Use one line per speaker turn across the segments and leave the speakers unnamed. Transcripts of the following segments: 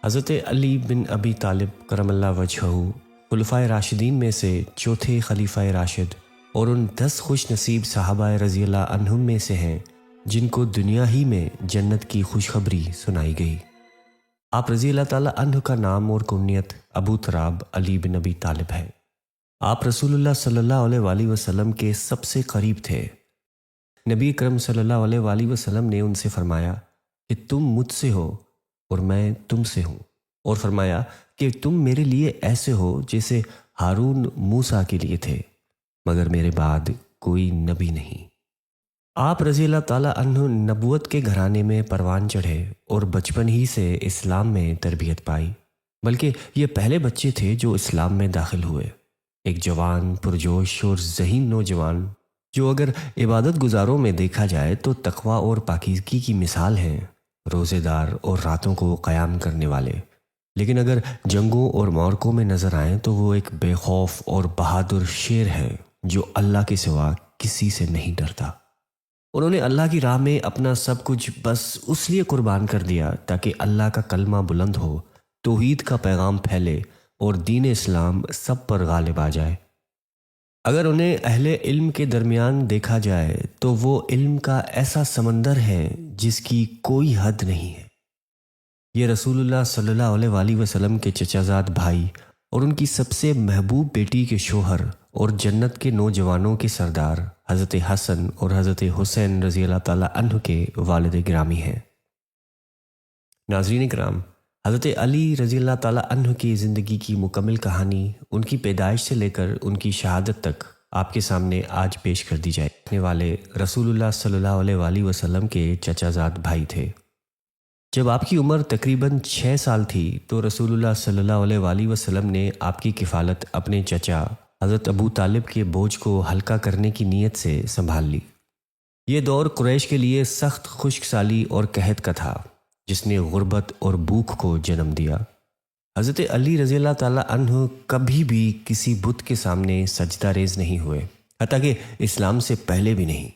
حضرت علی بن ابی طالب کرم اللہ وجہہ خلفائے راشدین میں سے چوتھے خلیفہ راشد اور ان 10 خوش نصیب صحابہ رضی اللہ عنہم میں سے ہیں جن کو دنیا ہی میں جنت کی خوشخبری سنائی گئی۔ آپ رضی اللہ تعالیٰ عنہ کا نام اور کنیت ابو تراب علی بن ابی طالب ہے۔ آپ رسول اللہ صلی اللہ علیہ وآلہ وسلم کے سب سے قریب تھے۔ نبی اکرم صلی اللہ علیہ وآلہ وسلم نے ان سے فرمایا کہ تم مجھ سے ہو اور میں تم سے ہوں، اور فرمایا کہ تم میرے لیے ایسے ہو جیسے ہارون موسیٰ کے لیے تھے، مگر میرے بعد کوئی نبی نہیں۔ آپ رضی اللہ تعالیٰ عنہ نبوت کے گھرانے میں پروان چڑھے اور بچپن ہی سے اسلام میں تربیت پائی، بلکہ یہ پہلے بچے تھے جو اسلام میں داخل ہوئے۔ ایک جوان، پرجوش اور ذہین نوجوان جو اگر عبادت گزاروں میں دیکھا جائے تو تقویٰ اور پاکیزگی کی مثال ہیں، روزے دار اور راتوں کو قیام کرنے والے، لیکن اگر جنگوں اور معرکوں میں نظر آئیں تو وہ ایک بے خوف اور بہادر شیر ہے جو اللہ کے سوا کسی سے نہیں ڈرتا۔ انہوں نے اللہ کی راہ میں اپنا سب کچھ بس اس لیے قربان کر دیا تاکہ اللہ کا کلمہ بلند ہو، توحید کا پیغام پھیلے اور دین اسلام سب پر غالب آ جائے۔ اگر انہیں اہل علم کے درمیان دیکھا جائے تو وہ علم کا ایسا سمندر ہے جس کی کوئی حد نہیں ہے۔ یہ رسول اللہ صلی اللہ علیہ وآلہ وسلم کے چچا زاد بھائی اور ان کی سب سے محبوب بیٹی کے شوہر اور جنت کے نوجوانوں کے سردار حضرت حسن اور حضرت حسین رضی اللہ تعالیٰ عنہ کے والد گرامی ہیں۔ ناظرین کرام، حضرت علی رضی اللہ تعالیٰ عنہ کی زندگی کی مکمل کہانی ان کی پیدائش سے لے کر ان کی شہادت تک آپ کے سامنے آج پیش کر دی جائے۔ رہنے والے رسول اللہ صلی اللہ علیہ وآلہ وسلم کے چچا زاد بھائی تھے۔ جب آپ کی عمر تقریباً 6 سال تھی تو رسول اللہ صلی اللہ علیہ وآلہ وسلم نے آپ کی کفالت اپنے چچا حضرت ابو طالب کے بوجھ کو ہلکا کرنے کی نیت سے سنبھال لی۔ یہ دور قریش کے لیے سخت خشک سالی اور قحط کا تھا جس نے غربت اور بھوک کو جنم دیا۔ حضرت علی رضی اللہ تعالیٰ عنہ کبھی بھی کسی بت کے سامنے سجدہ ریز نہیں ہوئے، حتیٰ کہ اسلام سے پہلے بھی نہیں۔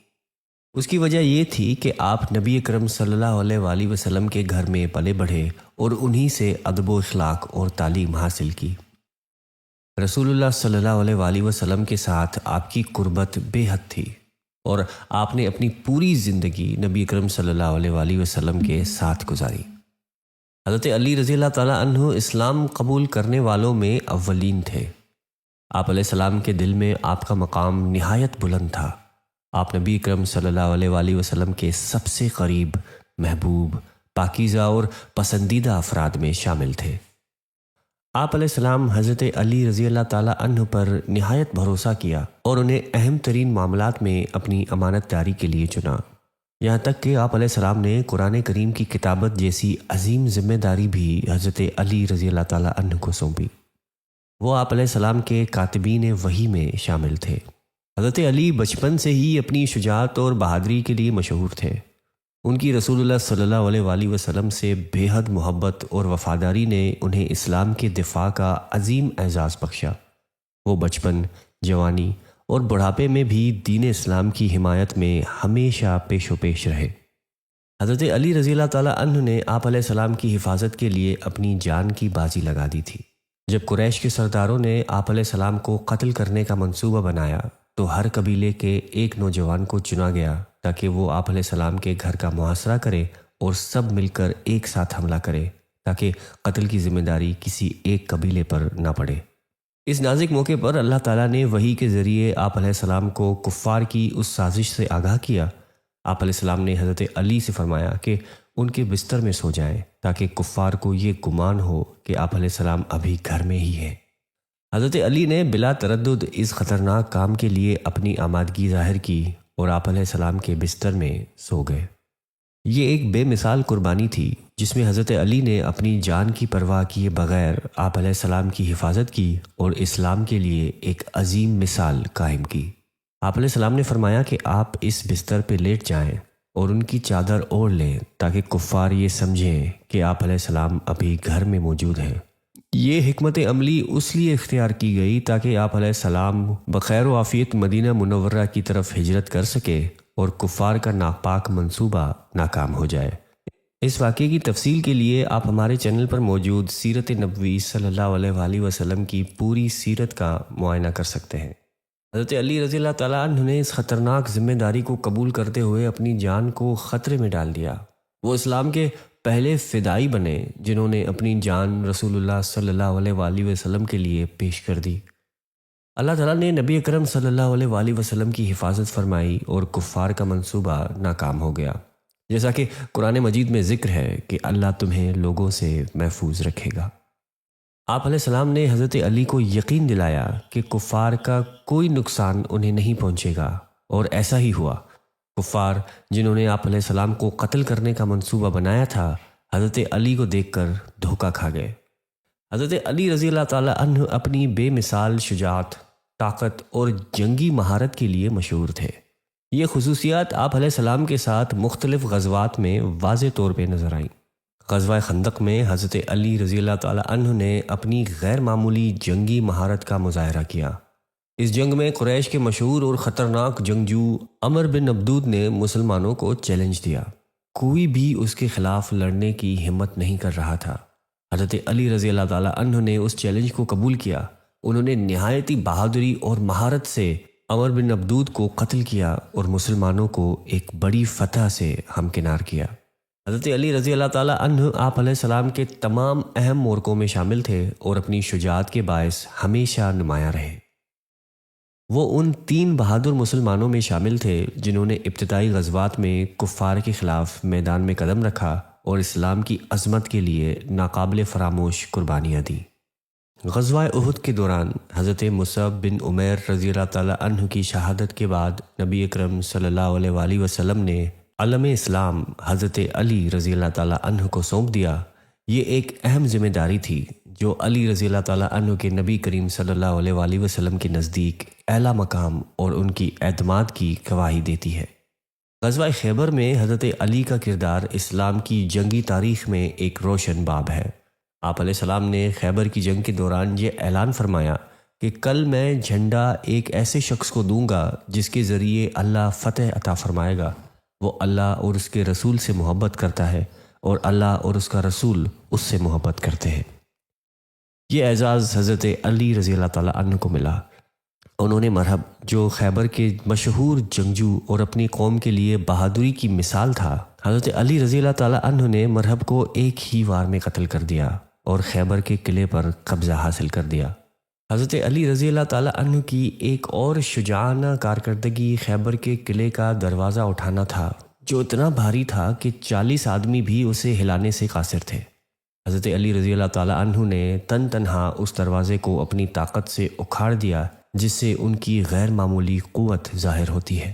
اس کی وجہ یہ تھی کہ آپ نبی اکرم صلی اللہ علیہ وآلہ وسلم کے گھر میں پلے بڑھے اور انہی سے ادب و اخلاق اور تعلیم حاصل کی۔ رسول اللہ صلی اللہ علیہ وآلہ وسلم کے ساتھ آپ کی قربت بے حد تھی اور آپ نے اپنی پوری زندگی نبی اکرم صلی اللہ علیہ وآلہ وسلم کے ساتھ گزاری۔ حضرت علی رضی اللہ تعالیٰ عنہ اسلام قبول کرنے والوں میں اولین تھے۔ آپ علیہ السلام کے دل میں آپ کا مقام نہایت بلند تھا۔ آپ نبی اکرم صلی اللہ علیہ وآلہ وسلم کے سب سے قریب، محبوب، پاکیزہ اور پسندیدہ افراد میں شامل تھے۔ آپ علیہ السلام حضرت علی رضی اللہ تعالیٰ عنہ پر نہایت بھروسہ کیا اور انہیں اہم ترین معاملات میں اپنی امانت داری کے لیے چنا، یہاں تک کہ آپ علیہ السلام نے قرآن کریم کی کتابت جیسی عظیم ذمہ داری بھی حضرت علی رضی اللہ تعالیٰ عنہ کو سونپی۔ وہ آپ علیہ السلام کے کاتبین وحی میں شامل تھے۔ حضرت علی بچپن سے ہی اپنی شجاعت اور بہادری کے لیے مشہور تھے۔ ان کی رسول اللہ صلی اللہ علیہ وآلہ وسلم سے بے حد محبت اور وفاداری نے انہیں اسلام کے دفاع کا عظیم اعزاز بخشا۔ وہ بچپن، جوانی اور بڑھاپے میں بھی دین اسلام کی حمایت میں ہمیشہ پیش و پیش رہے۔ حضرت علی رضی اللہ تعالیٰ عنہ نے آپ علیہ السلام کی حفاظت کے لیے اپنی جان کی بازی لگا دی تھی۔ جب قریش کے سرداروں نے آپ علیہ السلام کو قتل کرنے کا منصوبہ بنایا تو ہر قبیلے کے ایک نوجوان کو چنا گیا تاکہ وہ آپ علیہ السلام کے گھر کا محاصرہ کرے اور سب مل کر ایک ساتھ حملہ کرے تاکہ قتل کی ذمہ داری کسی ایک قبیلے پر نہ پڑے۔ اس نازک موقع پر اللہ تعالیٰ نے وحی کے ذریعے آپ علیہ السلام کو کفار کی اس سازش سے آگاہ کیا۔ آپ علیہ السلام نے حضرت علی سے فرمایا کہ ان کے بستر میں سو جائیں تاکہ کفار کو یہ گمان ہو کہ آپ علیہ السلام ابھی گھر میں ہی ہیں۔ حضرت علی نے بلا تردد اس خطرناک کام کے لیے اپنی آمادگی ظاہر کی اور آپ علیہ السلام کے بستر میں سو گئے۔ یہ ایک بے مثال قربانی تھی جس میں حضرت علی نے اپنی جان کی پرواہ کیے بغیر آپ علیہ السلام کی حفاظت کی اور اسلام کے لیے ایک عظیم مثال قائم کی۔ آپ علیہ السلام نے فرمایا کہ آپ اس بستر پہ لیٹ جائیں اور ان کی چادر اوڑھ لیں تاکہ کفار یہ سمجھیں کہ آپ علیہ السلام ابھی گھر میں موجود ہیں۔ یہ حکمت عملی اس لیے اختیار کی گئی تاکہ آپ علیہ السلام بخیر و عافیت مدینہ منورہ کی طرف ہجرت کر سکے اور کفار کا ناپاک منصوبہ ناکام ہو جائے۔ اس واقعے کی تفصیل کے لیے آپ ہمارے چینل پر موجود سیرت نبوی صلی اللہ علیہ وآلہ وسلم کی پوری سیرت کا معائنہ کر سکتے ہیں۔ حضرت علی رضی اللہ تعالیٰ عنہ نے اس خطرناک ذمہ داری کو قبول کرتے ہوئے اپنی جان کو خطرے میں ڈال دیا۔ وہ اسلام کے پہلے فدائی بنے جنہوں نے اپنی جان رسول اللہ صلی اللہ علیہ وآلہ وسلم کے لیے پیش کر دی۔ اللہ تعالیٰ نے نبی اکرم صلی اللہ علیہ وآلہ وسلم کی حفاظت فرمائی اور کفار کا منصوبہ ناکام ہو گیا، جیسا کہ قرآن مجید میں ذکر ہے کہ اللہ تمہیں لوگوں سے محفوظ رکھے گا۔ آپ علیہ السلام نے حضرت علی کو یقین دلایا کہ کفار کا کوئی نقصان انہیں نہیں پہنچے گا، اور ایسا ہی ہوا۔ کفار جنہوں نے آپ علیہ السلام کو قتل کرنے کا منصوبہ بنایا تھا، حضرت علی کو دیکھ کر دھوکہ کھا گئے۔ حضرت علی رضی اللہ تعالیٰ عنہ اپنی بے مثال شجاعت، طاقت اور جنگی مہارت کے لیے مشہور تھے۔ یہ خصوصیات آپ علیہ السلام کے ساتھ مختلف غزوات میں واضح طور پہ نظر آئیں۔ غزوہ خندق میں حضرت علی رضی اللہ تعالیٰ عنہ نے اپنی غیر معمولی جنگی مہارت کا مظاہرہ کیا۔ اس جنگ میں قریش کے مشہور اور خطرناک جنگجو عمر بن عبدود نے مسلمانوں کو چیلنج دیا۔ کوئی بھی اس کے خلاف لڑنے کی ہمت نہیں کر رہا تھا۔ حضرت علی رضی اللہ تعالیٰ عنہ نے اس چیلنج کو قبول کیا۔ انہوں نے نہایتی بہادری اور مہارت سے عمر بن عبدود کو قتل کیا اور مسلمانوں کو ایک بڑی فتح سے ہمکنار کیا۔ حضرت علی رضی اللہ تعالیٰ عنہ آپ علیہ السلام کے تمام اہم مورکوں میں شامل تھے اور اپنی شجاعت کے باعث ہمیشہ نمایاں رہے۔ وہ ان 3 بہادر مسلمانوں میں شامل تھے جنہوں نے ابتدائی غزوات میں کفار کے خلاف میدان میں قدم رکھا اور اسلام کی عظمت کے لیے ناقابل فراموش قربانیاں دیں۔ غزوہ احد کے دوران حضرت مصعب بن عمیر رضی اللہ تعالیٰ عنہ کی شہادت کے بعد نبی اکرم صلی اللہ علیہ وآلہ وسلم نے علم اسلام حضرت علی رضی اللہ تعالیٰ عنہ کو سونپ دیا۔ یہ ایک اہم ذمہ داری تھی جو علی رضی اللہ تعالیٰ عنہ کے نبی کریم صلی اللہ علیہ وآلہ وسلم کے نزدیک اعلیٰ مقام اور ان کی اعتماد کی گواہی دیتی ہے۔ غزوہ خیبر میں حضرت علی کا کردار اسلام کی جنگی تاریخ میں ایک روشن باب ہے۔ آپ علیہ السلام نے خیبر کی جنگ کے دوران یہ اعلان فرمایا کہ کل میں جھنڈا ایک ایسے شخص کو دوں گا جس کے ذریعے اللہ فتح عطا فرمائے گا۔ وہ اللہ اور اس کے رسول سے محبت کرتا ہے اور اللہ اور اس کا رسول اس سے محبت کرتے ہیں۔ یہ اعزاز حضرت علی رضی اللہ تعالیٰ عنہ کو ملا۔ انہوں نے مرہب جو خیبر کے مشہور جنگجو اور اپنی قوم کے لیے بہادری کی مثال تھا، حضرت علی رضی اللہ تعالیٰ عنہ نے مرہب کو ایک ہی وار میں قتل کر دیا اور خیبر کے قلعے پر قبضہ حاصل کر دیا۔ حضرت علی رضی اللہ تعالیٰ عنہ کی ایک اور شجاعانہ کارکردگی خیبر کے قلعے کا دروازہ اٹھانا تھا، جو اتنا بھاری تھا کہ 40 آدمی بھی اسے ہلانے سے قاصر تھے۔ حضرت علی رضی اللہ تعالیٰ عنہ نے تنہا اس دروازے کو اپنی طاقت سے اکھاڑ دیا، جس سے ان کی غیر معمولی قوت ظاہر ہوتی ہے۔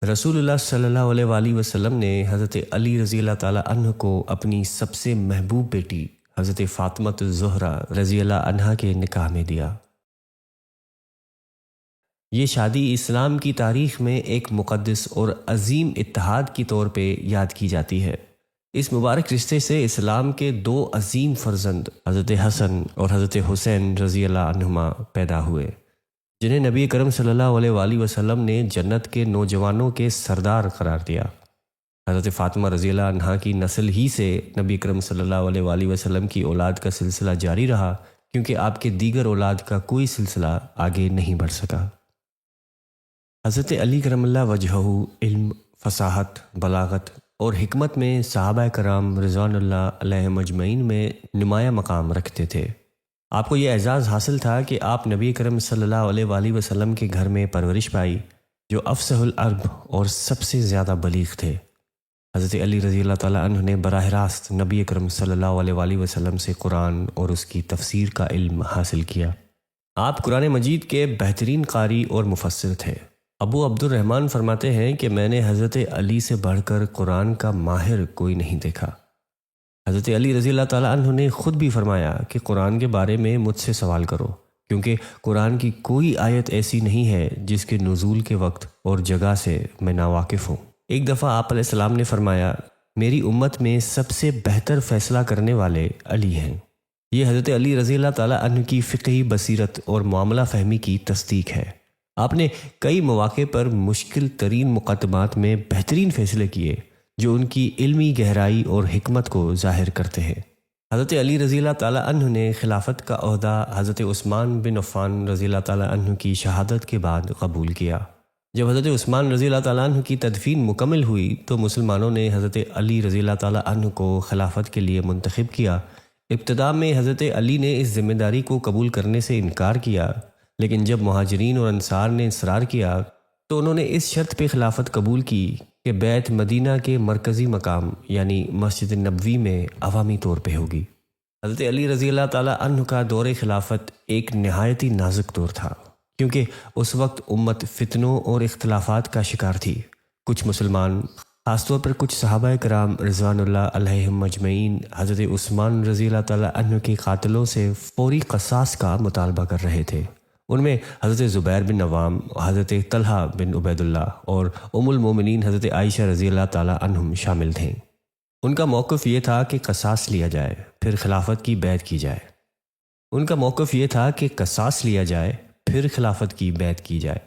رسول اللہ صلی اللہ علیہ وآلہ وسلم نے حضرت علی رضی اللہ تعالیٰ عنہ کو اپنی سب سے محبوب بیٹی حضرت فاطمہ الزہرا رضی اللہ عنہا کے نکاح میں دیا۔ یہ شادی اسلام کی تاریخ میں ایک مقدس اور عظیم اتحاد کی طور پہ یاد کی جاتی ہے۔ اس مبارک رشتے سے اسلام کے 2 عظیم فرزند حضرت حسن اور حضرت حسین رضی اللہ عنہما پیدا ہوئے، جنہیں نبی کرم صلی اللہ علیہ وآلہ وسلم نے جنت کے نوجوانوں کے سردار قرار دیا۔ حضرت فاطمہ رضی اللہ عنہا کی نسل ہی سے نبی کرم صلی اللہ علیہ وآلہ وسلم کی اولاد کا سلسلہ جاری رہا، کیونکہ آپ کے دیگر اولاد کا کوئی سلسلہ آگے نہیں بڑھ سکا۔ حضرت علی کرم اللہ وجہہ علم، فصاحت، بلاغت اور حکمت میں صحابہ کرام رضوان اللہ علیہ مجمعین میں نمایاں مقام رکھتے تھے۔ آپ کو یہ اعزاز حاصل تھا کہ آپ نبی کرم صلی اللہ علیہ وآلہ وسلم کے گھر میں پرورش پائی، جو افصح العرب اور سب سے زیادہ بلیغ تھے۔ حضرت علی رضی اللہ تعالیٰ عنہ نے براہ راست نبی اکرم صلی اللہ علیہ وآلہ وسلم سے قرآن اور اس کی تفسیر کا علم حاصل کیا۔ آپ قرآن مجید کے بہترین قاری اور مفسر تھے۔ ابو عبد الرحمن فرماتے ہیں کہ میں نے حضرت علی سے بڑھ کر قرآن کا ماہر کوئی نہیں دیکھا۔ حضرت علی رضی اللہ تعالیٰ عنہ نے خود بھی فرمایا کہ قرآن کے بارے میں مجھ سے سوال کرو، کیونکہ قرآن کی کوئی آیت ایسی نہیں ہے جس کے نزول کے وقت اور جگہ سے میں ناواقف ہوں۔ ایک دفعہ آپ علیہ السلام نے فرمایا، میری امت میں سب سے بہتر فیصلہ کرنے والے علی ہیں۔ یہ حضرت علی رضی اللہ تعالیٰ عنہ کی فقہی بصیرت اور معاملہ فہمی کی تصدیق ہے۔ آپ نے کئی مواقع پر مشکل ترین مقدمات میں بہترین فیصلے کیے، جو ان کی علمی گہرائی اور حکمت کو ظاہر کرتے ہیں۔ حضرت علی رضی اللہ تعالیٰ عنہ نے خلافت کا عہدہ حضرت عثمان بن عفان رضی اللہ تعالیٰ عنہ کی شہادت کے بعد قبول کیا۔ جب حضرت عثمان رضی اللہ تعالیٰ عنہ کی تدفین مکمل ہوئی تو مسلمانوں نے حضرت علی رضی اللہ تعالیٰ عنہ کو خلافت کے لیے منتخب کیا۔ ابتداء میں حضرت علی نے اس ذمہ داری کو قبول کرنے سے انکار کیا، لیکن جب مہاجرین اور انصار نے اصرار کیا تو انہوں نے اس شرط پہ خلافت قبول کی کہ بیت مدینہ کے مرکزی مقام یعنی مسجد نبوی میں عوامی طور پہ ہوگی۔ حضرت علی رضی اللہ تعالیٰ عنہ کا دور خلافت ایک نہایت ہی نازک دور تھا، کیونکہ اس وقت امت فتنوں اور اختلافات کا شکار تھی۔ کچھ مسلمان، خاص طور پر کچھ صحابہ کرام رضوان اللہ علیہم مجمعین، حضرت عثمان رضی اللہ تعالیٰ عنہ کے قاتلوں سے فوری قصاص کا مطالبہ کر رہے تھے۔ ان میں حضرت زبیر بن عوام، حضرت طلحہ بن عبید اللہ اور ام المومنین حضرت عائشہ رضی اللہ تعالیٰ عنہم شامل تھے۔ ان کا موقف یہ تھا کہ قصاص لیا جائے پھر خلافت کی بیعت کی جائے۔ پھر خلافت کی بیعت کی جائے۔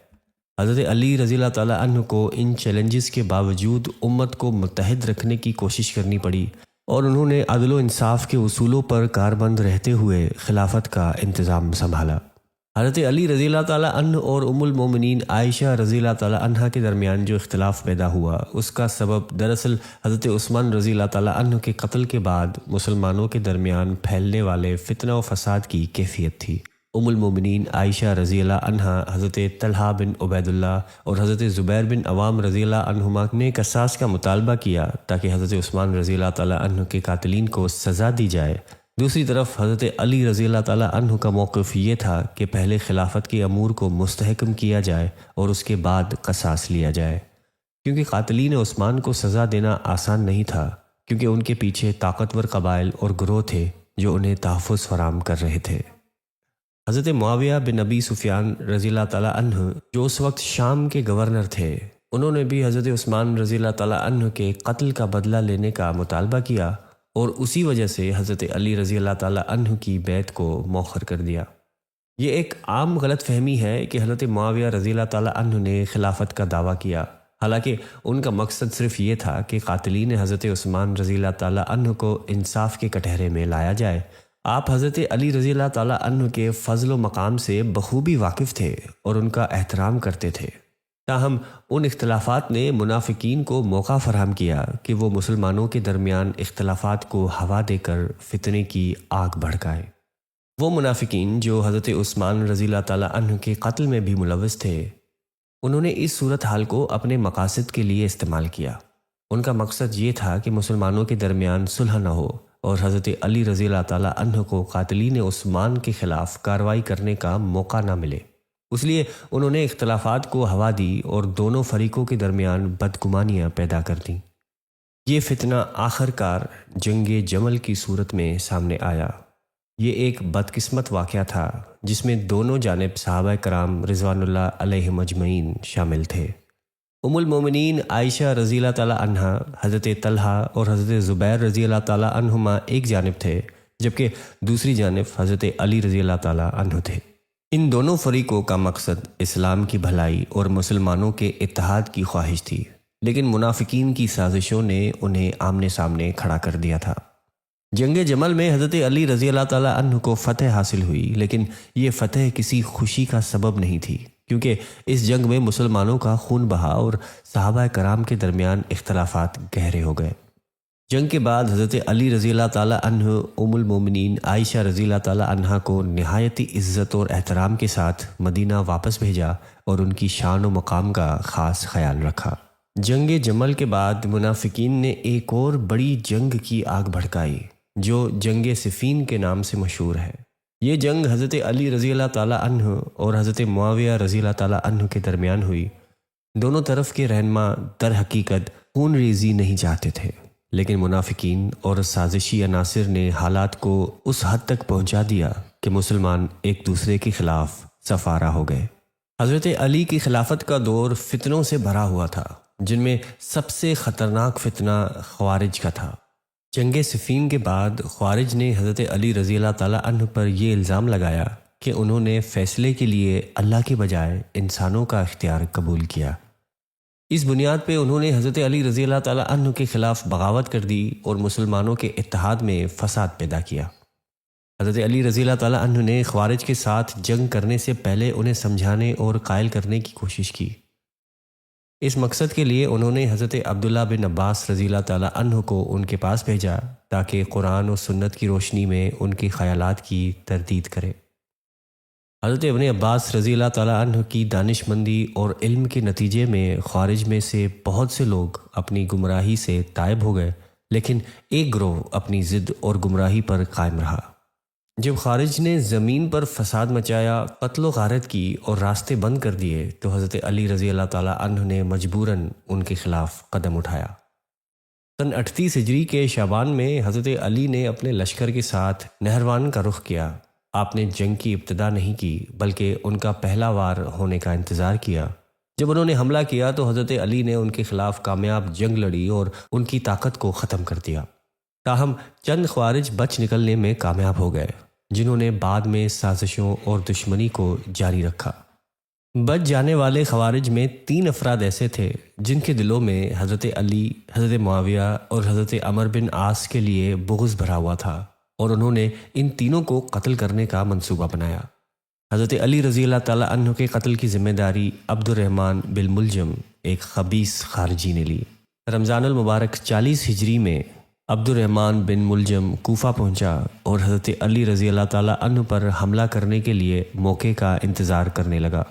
حضرت علی رضی اللہ تعالیٰ عنہ کو ان چیلنجز کے باوجود امت کو متحد رکھنے کی کوشش کرنی پڑی، اور انہوں نے عدل و انصاف کے اصولوں پر کاربند رہتے ہوئے خلافت کا انتظام سنبھالا۔ حضرت علی رضی اللہ تعالیٰ عنہ اور ام المومنین عائشہ رضی اللہ تعالیٰ عنہ کے درمیان جو اختلاف پیدا ہوا، اس کا سبب دراصل حضرت عثمان رضی اللہ تعالیٰ عنہ کے قتل کے بعد مسلمانوں کے درمیان پھیلنے والے فتنہ و فساد کی کیفیت تھی۔ ام المومنین عائشہ رضی اللہ عنہا، حضرت طلحہ بن عبید اللہ اور حضرت زبیر بن عوام رضی اللہ عنہما نے قصاص کا مطالبہ کیا تاکہ حضرت عثمان رضی اللہ تعالیٰ عنہ کے قاتلین کو سزا دی جائے۔ دوسری طرف حضرت علی رضی اللہ تعالیٰ عنہ کا موقف یہ تھا کہ پہلے خلافت کے امور کو مستحکم کیا جائے اور اس کے بعد قصاص لیا جائے، کیونکہ قاتلین عثمان کو سزا دینا آسان نہیں تھا، کیونکہ ان کے پیچھے طاقتور قبائل اور گروہ تھے جو انہیں تحفظ فراہم کر رہے تھے۔ حضرت معاویہ بن ابی سفیان رضی اللہ تعالیٰ عنہ، جو اس وقت شام کے گورنر تھے، انہوں نے بھی حضرت عثمان رضی اللہ تعالیٰ عنہ کے قتل کا بدلہ لینے کا مطالبہ کیا، اور اسی وجہ سے حضرت علی رضی اللہ تعالیٰ عنہ کی بیعت کو مؤخر کر دیا۔ یہ ایک عام غلط فہمی ہے کہ حضرت معاویہ رضی اللہ تعالیٰ عنہ نے خلافت کا دعویٰ کیا، حالانکہ ان کا مقصد صرف یہ تھا کہ قاتلین حضرت عثمان رضی اللہ تعالیٰ عنہ کو انصاف کے کٹہرے میں لایا جائے۔ آپ حضرت علی رضی اللہ تعالیٰ عنہ کے فضل و مقام سے بخوبی واقف تھے اور ان کا احترام کرتے تھے، تاہم ان اختلافات نے منافقین کو موقع فراہم کیا کہ وہ مسلمانوں کے درمیان اختلافات کو ہوا دے کر فتنے کی آگ بھڑکائیں۔ وہ منافقین جو حضرت عثمان رضی اللہ تعالیٰ عنہ کے قتل میں بھی ملوث تھے، انہوں نے اس صورتحال کو اپنے مقاصد کے لیے استعمال کیا۔ ان کا مقصد یہ تھا کہ مسلمانوں کے درمیان صلح نہ ہو اور حضرت علی رضی اللہ تعالیٰ عنہ کو قاتلین عثمان کے خلاف کارروائی کرنے کا موقع نہ ملے، اس لیے انہوں نے اختلافات کو ہوا دی اور دونوں فریقوں کے درمیان بدگمانیاں پیدا کر دیں۔ یہ فتنہ آخر کار جنگ جمل کی صورت میں سامنے آیا۔ یہ ایک بدقسمت واقعہ تھا جس میں دونوں جانب صحابہ کرام رضوان اللہ علیہ مجمعین شامل تھے۔ ام المومنین عائشہ رضی اللہ تعالیٰ عنہا، حضرت طلحہ اور حضرت زبیر رضی اللہ تعالیٰ عنہما ایک جانب تھے، جبکہ دوسری جانب حضرت علی رضی اللہ تعالیٰ عنہ تھے۔ ان دونوں فریقوں کا مقصد اسلام کی بھلائی اور مسلمانوں کے اتحاد کی خواہش تھی، لیکن منافقین کی سازشوں نے انہیں آمنے سامنے کھڑا کر دیا تھا۔ جنگ جمل میں حضرت علی رضی اللہ تعالیٰ عنہ کو فتح حاصل ہوئی، لیکن یہ فتح کسی خوشی کا سبب نہیں تھی، کیونکہ اس جنگ میں مسلمانوں کا خون بہا اور صحابہ کرام کے درمیان اختلافات گہرے ہو گئے۔ جنگ کے بعد حضرت علی رضی اللہ تعالیٰ عنہ ام المومنین عائشہ رضی اللہ تعالیٰ عنہ کو نہایتی عزت اور احترام کے ساتھ مدینہ واپس بھیجا اور ان کی شان و مقام کا خاص خیال رکھا۔ جنگ جمل کے بعد منافقین نے ایک اور بڑی جنگ کی آگ بھڑکائی جو جنگ صفین کے نام سے مشہور ہے۔ یہ جنگ حضرت علی رضی اللہ تعالیٰ عنہ اور حضرت معاویہ رضی اللہ تعالیٰ عنہ کے درمیان ہوئی۔ دونوں طرف کے رہنما در حقیقت خون ریزی نہیں چاہتے تھے، لیکن منافقین اور سازشی عناصر نے حالات کو اس حد تک پہنچا دیا کہ مسلمان ایک دوسرے کے خلاف صف آرا ہو گئے۔ حضرت علی کی خلافت کا دور فتنوں سے بھرا ہوا تھا، جن میں سب سے خطرناک فتنہ خوارج کا تھا۔ جنگ صفین کے بعد خوارج نے حضرت علی رضی اللہ تعالیٰ عنہ پر یہ الزام لگایا کہ انہوں نے فیصلے کے لیے اللہ کے بجائے انسانوں کا اختیار قبول کیا۔ اس بنیاد پہ انہوں نے حضرت علی رضی اللہ تعالیٰ عنہ کے خلاف بغاوت کر دی اور مسلمانوں کے اتحاد میں فساد پیدا کیا۔ حضرت علی رضی اللہ تعالیٰ عنہ نے خوارج کے ساتھ جنگ کرنے سے پہلے انہیں سمجھانے اور قائل کرنے کی کوشش کی۔ اس مقصد کے لیے انہوں نے حضرت عبداللہ بن عباس رضی اللہ تعالیٰ عنہ کو ان کے پاس بھیجا تاکہ قرآن و سنت کی روشنی میں ان کے خیالات کی تردید کرے۔ حضرت ابن عباس رضی اللہ تعالیٰ عنہ کی دانش مندی اور علم کے نتیجے میں خوارج میں سے بہت سے لوگ اپنی گمراہی سے تائب ہو گئے، لیکن ایک گروہ اپنی ضد اور گمراہی پر قائم رہا۔ جب خارج نے زمین پر فساد مچایا، قتل و غارت کی اور راستے بند کر دیے تو حضرت علی رضی اللہ تعالیٰ عنہ نے مجبوراً ان کے خلاف قدم اٹھایا۔ سن 38 ہجری کے شعبان میں حضرت علی نے اپنے لشکر کے ساتھ نہروان کا رخ کیا۔ آپ نے جنگ کی ابتدا نہیں کی بلکہ ان کا پہلا وار ہونے کا انتظار کیا۔ جب انہوں نے حملہ کیا تو حضرت علی نے ان کے خلاف کامیاب جنگ لڑی اور ان کی طاقت کو ختم کر دیا۔ تاہم چند خوارج بچ نکلنے میں کامیاب ہو گئے، جنہوں نے بعد میں سازشوں اور دشمنی کو جاری رکھا۔ بچ جانے والے خوارج میں 3 افراد ایسے تھے جن کے دلوں میں حضرت علی، حضرت معاویہ اور حضرت عمر بن عاص کے لیے بغض بھرا ہوا تھا، اور انہوں نے ان تینوں کو قتل کرنے کا منصوبہ بنایا۔ حضرت علی رضی اللہ تعالیٰ عنہ کے قتل کی ذمہ داری عبد الرحمن بن ملجم، ایک خبیث خارجی نے لی۔ رمضان المبارک 40 ہجری میں عبد الرحمن بن ملجم کوفہ پہنچا اور حضرت علی رضی اللہ تعالیٰ عنہ پر حملہ کرنے کے لیے موقع کا انتظار کرنے لگا۔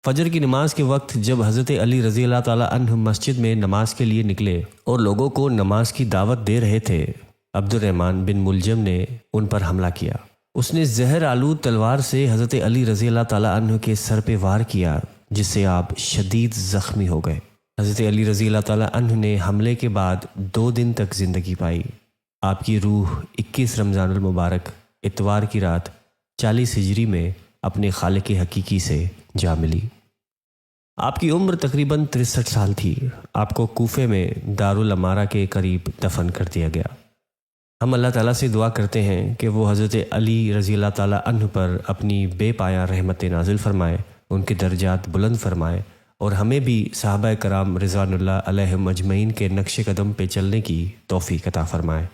فجر کی نماز کے وقت جب حضرت علی رضی اللہ تعالیٰ عنہ مسجد میں نماز کے لیے نکلے اور لوگوں کو نماز کی دعوت دے رہے تھے، عبد الرحمن بن ملجم نے ان پر حملہ کیا۔ اس نے زہر آلود تلوار سے حضرت علی رضی اللہ تعالیٰ عنہ کے سر پہ وار کیا، جس سے آپ شدید زخمی ہو گئے۔ حضرت علی رضی اللہ تعالیٰ عنہ نے حملے کے بعد 2 دن تک زندگی پائی۔ آپ کی روح 21 رمضان المبارک اتوار کی رات 40 ہجری میں اپنے خالق حقیقی سے جا ملی۔ آپ کی عمر تقریباً 63 سال تھی۔ آپ کو کوفے میں دارالامارہ کے قریب دفن کر دیا گیا۔ ہم اللہ تعالیٰ سے دعا کرتے ہیں کہ وہ حضرت علی رضی اللہ تعالیٰ عنہ پر اپنی بے پایہ رحمت نازل فرمائے، ان کے درجات بلند فرمائے، اور ہمیں بھی صحابہ کرام رضوان اللہ علیہم اجمعین کے نقش قدم پہ چلنے کی توفیق عطا فرمائے۔